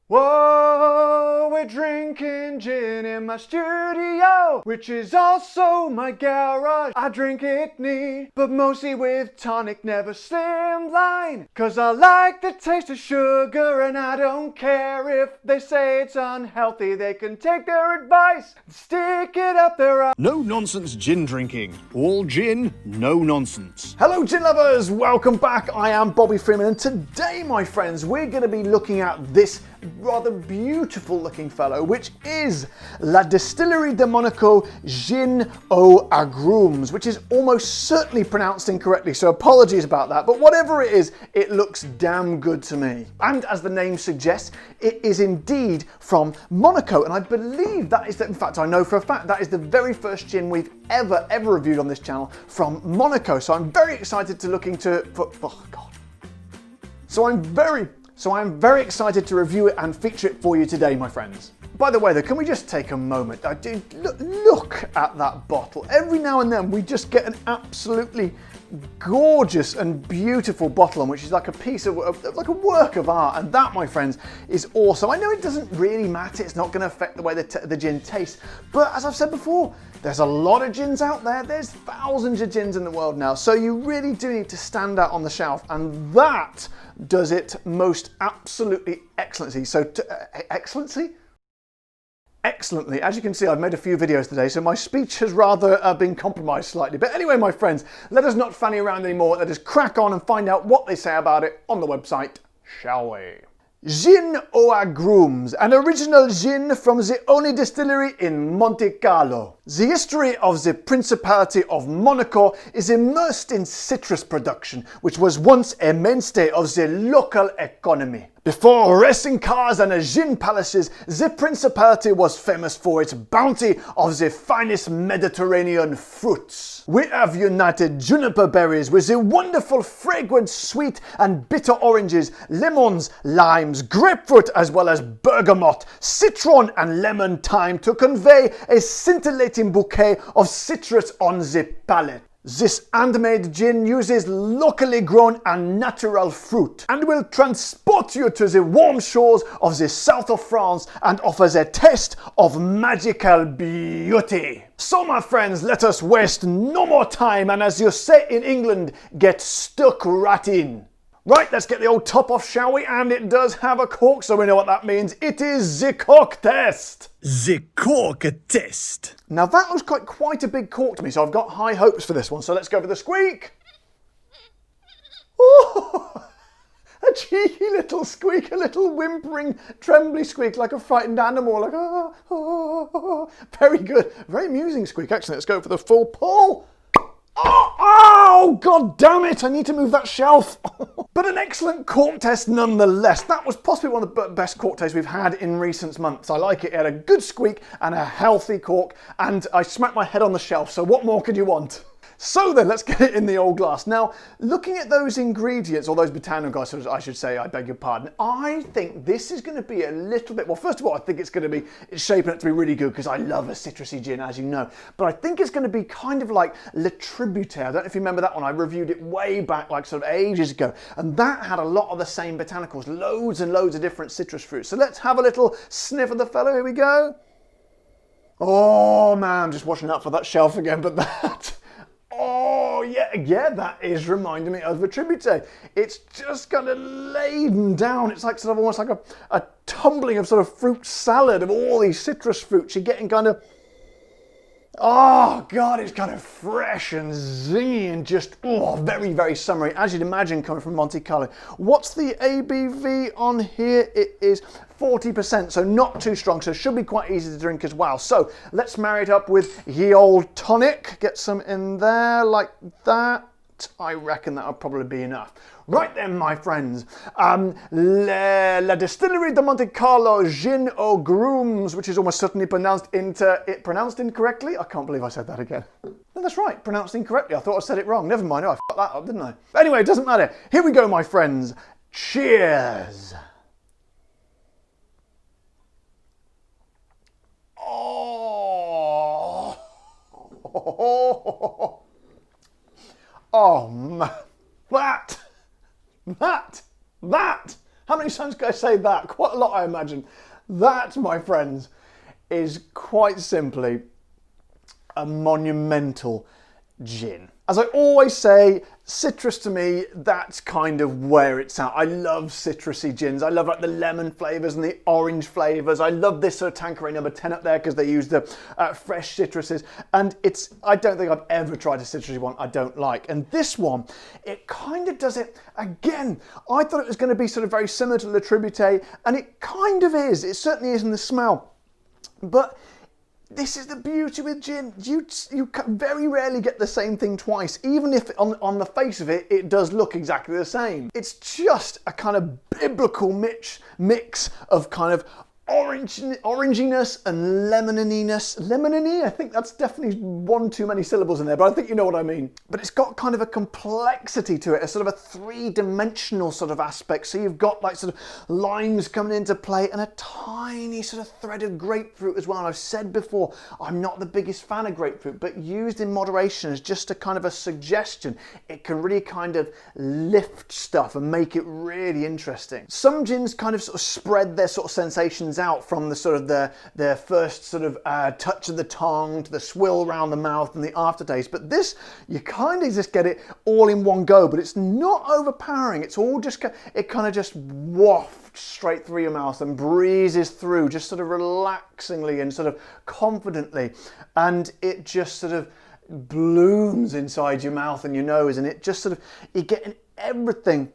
Whoa, we're drinking gin in my studio, which is also my garage. I drink it neat, but mostly with tonic, never slimline. Cause I like the taste of sugar and I don't care if they say it's unhealthy. They can take their advice and stick it up their ass. No nonsense gin drinking. All gin, no nonsense. Hello gin lovers, welcome back. I am Bobby Freeman and today, my friends, we're going to be looking at this rather beautiful looking fellow, which is La Distillerie de Monaco Gin Aux Agrumes, which is almost certainly pronounced incorrectly, so apologies about that, but whatever it is, it looks damn good to me. And as the name suggests, it is indeed from Monaco, and I believe that is, in fact I know for a fact, that is the very first gin we've ever reviewed on this channel from Monaco, so I'm very excited to look into, oh God. So I'm very excited to review it and feature it for you today, my friends. By the way though, can we just take a moment? I did look at that bottle. Every now and then we just get an absolutely gorgeous and beautiful bottle on which is like a piece of, like a work of art, and that, my friends, is awesome. I know it doesn't really matter, it's not going to affect the way the gin tastes, but as I've said before, there's a lot of gins out there, there's thousands of gins in the world now, so you really do need to stand out on the shelf, and that does it most absolutely excellently. So, excellently. As you can see, I've made a few videos today, so my speech has rather been compromised slightly. But anyway, my friends, let us not fanny around anymore. Let us crack on and find out what they say about it on the website, shall we? Gin Aux Agrumes, an original gin from the only distillery in Monte Carlo. The history of the Principality of Monaco is immersed in citrus production, which was once a mainstay of the local economy. Before racing cars and gin palaces, the Principality was famous for its bounty of the finest Mediterranean fruits. We have united juniper berries with the wonderful fragrant sweet and bitter oranges, lemons, limes, grapefruit, as well as bergamot, citron and lemon thyme to convey a scintillating bouquet of citrus on the palate. This handmade gin uses locally grown and natural fruit and will transport you to the warm shores of the south of France and offers a taste of magical beauty. So my friends, let us waste no more time and, as you say in England, get stuck right in. Right, let's get the old top off, shall we? And it does have a cork, so we know what that means. It is the cork test. The cork test. Now that was quite a big cork to me, so I've got high hopes for this one. So let's go for the squeak. Oh, a cheeky little squeak, a little whimpering, trembly squeak, like a frightened animal, like oh, oh, oh. Very good, very amusing squeak. Actually, let's go for the full pull. Oh, God damn it, I need to move that shelf. But an excellent cork test nonetheless. That was possibly one of the best cork tests we've had in recent months. I like it. It had a good squeak and a healthy cork, and I smacked my head on the shelf, so what more could you want? So then, let's get it in the old glass. Now, looking at those ingredients, or those botanicals, I should say, I beg your pardon, I think this is going to be a little bit, well, first of all, I think it's shaping up to be really good because I love a citrusy gin, as you know. But I think it's going to be kind of like Le Tribute. I don't know if you remember that one. I reviewed it way back, like sort of ages ago. And that had a lot of the same botanicals, loads and loads of different citrus fruits. So let's have a little sniff of the fellow. Here we go. Oh, man, I'm just watching out for that shelf again, but that... Oh, yeah, that is reminding me of the tribute. It's just kind of laden down. It's like sort of almost like a tumbling of sort of fruit salad of all these citrus fruits. You're getting kind of, oh God, it's kind of fresh and zingy and just, oh, very, very summery, as you'd imagine coming from Monte Carlo. What's the ABV on here? It is 40%, so not too strong, so it should be quite easy to drink as well. So let's marry it up with ye old tonic. Get some in there like that. I reckon that'll probably be enough. Right then, my friends, La Distillerie de Monte Carlo Gin Aux Agrumes, which is almost certainly pronounced incorrectly. I can't believe I said that again. No, that's right, pronounced incorrectly. I thought I said it wrong. Never mind, I fucked that up, didn't I? Anyway, it doesn't matter. Here we go, my friends. Cheers. Oh man, that, how many times can I say that? Quite a lot, I imagine. That, my friends, is quite simply a monumental gin. As I always say, citrus to me, that's kind of where it's at. I love citrusy gins. I love like the lemon flavours and the orange flavours. I love this sort of Tanqueray number 10 up there because they use the fresh citruses. And I don't think I've ever tried a citrusy one I don't like. And this one, it kind of does it again. I thought it was going to be sort of very similar to Le Tribute, and it kind of is. It certainly is in the smell. But this is the beauty with gin. You very rarely get the same thing twice, even if on the face of it, it does look exactly the same. It's just a kind of biblical mix of kind of oranginess and lemoniness. Lemony, I think that's definitely one too many syllables in there, but I think you know what I mean. But it's got kind of a complexity to it, a sort of a three-dimensional sort of aspect. So you've got like sort of limes coming into play and a tiny sort of thread of grapefruit as well. And I've said before, I'm not the biggest fan of grapefruit, but used in moderation as just a kind of a suggestion, it can really kind of lift stuff and make it really interesting. Some gins kind of sort of spread their sort of sensations out from the sort of the first sort of touch of the tongue to the swill around the mouth and the aftertaste, but this, you kind of just get it all in one go, but it's not overpowering. It's all just, it kind of just wafts straight through your mouth and breezes through just sort of relaxingly and sort of confidently, and it just sort of blooms inside your mouth and your nose, and it just sort of, you're getting everything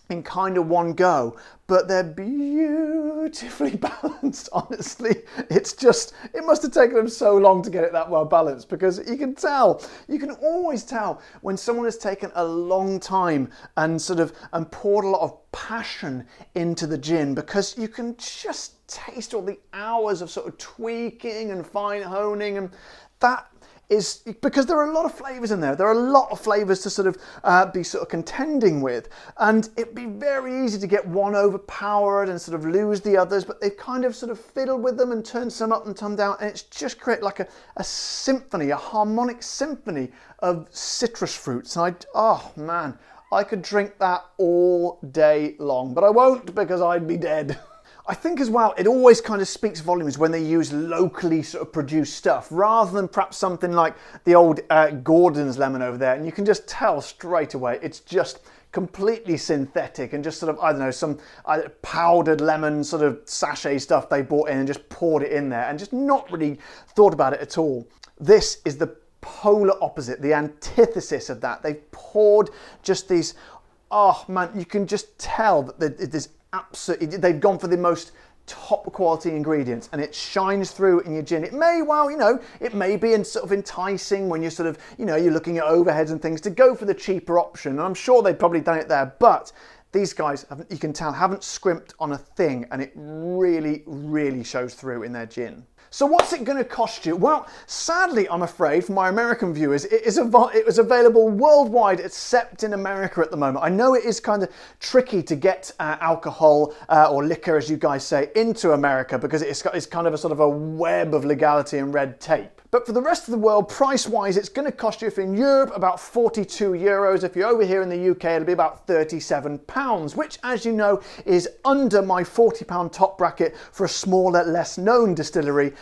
in kind of one go, but they're beautifully balanced, honestly. It's just, it must have taken them so long to get it that well balanced, because you can tell, you can always tell when someone has taken a long time and sort of, and poured a lot of passion into the gin, because you can just taste all the hours of sort of tweaking and fine honing, and that is because there are a lot of flavours in there. There are a lot of flavours to sort of be sort of contending with, and it'd be very easy to get one overpowered and sort of lose the others, but they've kind of sort of fiddled with them and turned some up and some down, and it's just created like a symphony, a harmonic symphony of citrus fruits. And oh man, I could drink that all day long, but I won't because I'd be dead. I think as well, it always kind of speaks volumes when they use locally sort of produced stuff, rather than perhaps something like the old Gordon's lemon over there. And you can just tell straight away, it's just completely synthetic and just sort of, I don't know, some powdered lemon sort of sachet stuff they bought in and just poured it in there and just not really thought about it at all. This is the polar opposite, the antithesis of that. They've poured just these, oh man, you can just tell that there's absolutely, they've gone for the most top quality ingredients, and it shines through in your gin. It may, well, you know, it may be sort of enticing when you're sort of, you know, you're looking at overheads and things to go for the cheaper option, and I'm sure they've probably done it there, but these guys, you can tell, haven't scrimped on a thing, and it really, really shows through in their gin. So what's it going to cost you? Well, sadly, I'm afraid, for my American viewers, it was available worldwide except in America at the moment. I know it is kind of tricky to get alcohol or liquor, as you guys say, into America, because it's kind of a sort of a web of legality and red tape. But for the rest of the world, price-wise, it's going to cost you, if in Europe, about 42 euros. If you're over here in the UK, it'll be about 37 pounds, which, as you know, is under my £40 top bracket for a smaller, less known distillery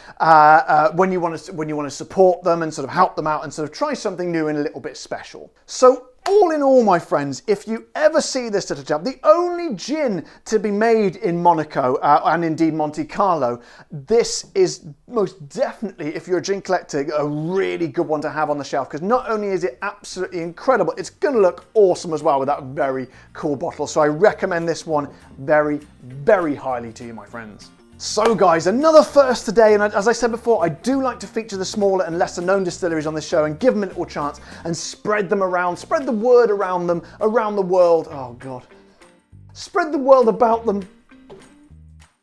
when you want to support them and sort of help them out and sort of try something new and a little bit special. So all in all, my friends, if you ever see this little chap, the only gin to be made in Monaco and indeed Monte Carlo, this is most definitely, if you're a gin collector, a really good one to have on the shelf, because not only is it absolutely incredible, it's going to look awesome as well with that very cool bottle. So I recommend this one very, very highly to you, my friends. So guys, another first today, and as I said before, I do like to feature the smaller and lesser known distilleries on this show and give them a little chance and spread them around, spread the word around them, around the world. Oh God. Spread the word about them.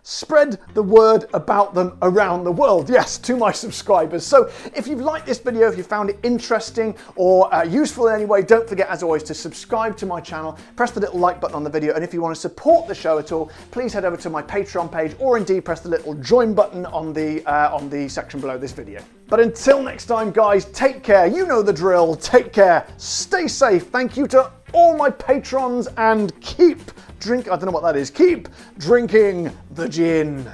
Spread the word about them around the world, yes, to my subscribers. So if you've liked this video, if you found it interesting or useful in any way, don't forget, as always, to subscribe to my channel, press the little like button on the video, and if you want to support the show at all, please head over to my Patreon page, or indeed press the little join button on the section below this video. But until next time, guys, take care. You know the drill. Take care. Stay safe. Thank you to all my patrons and keep drinking the gin.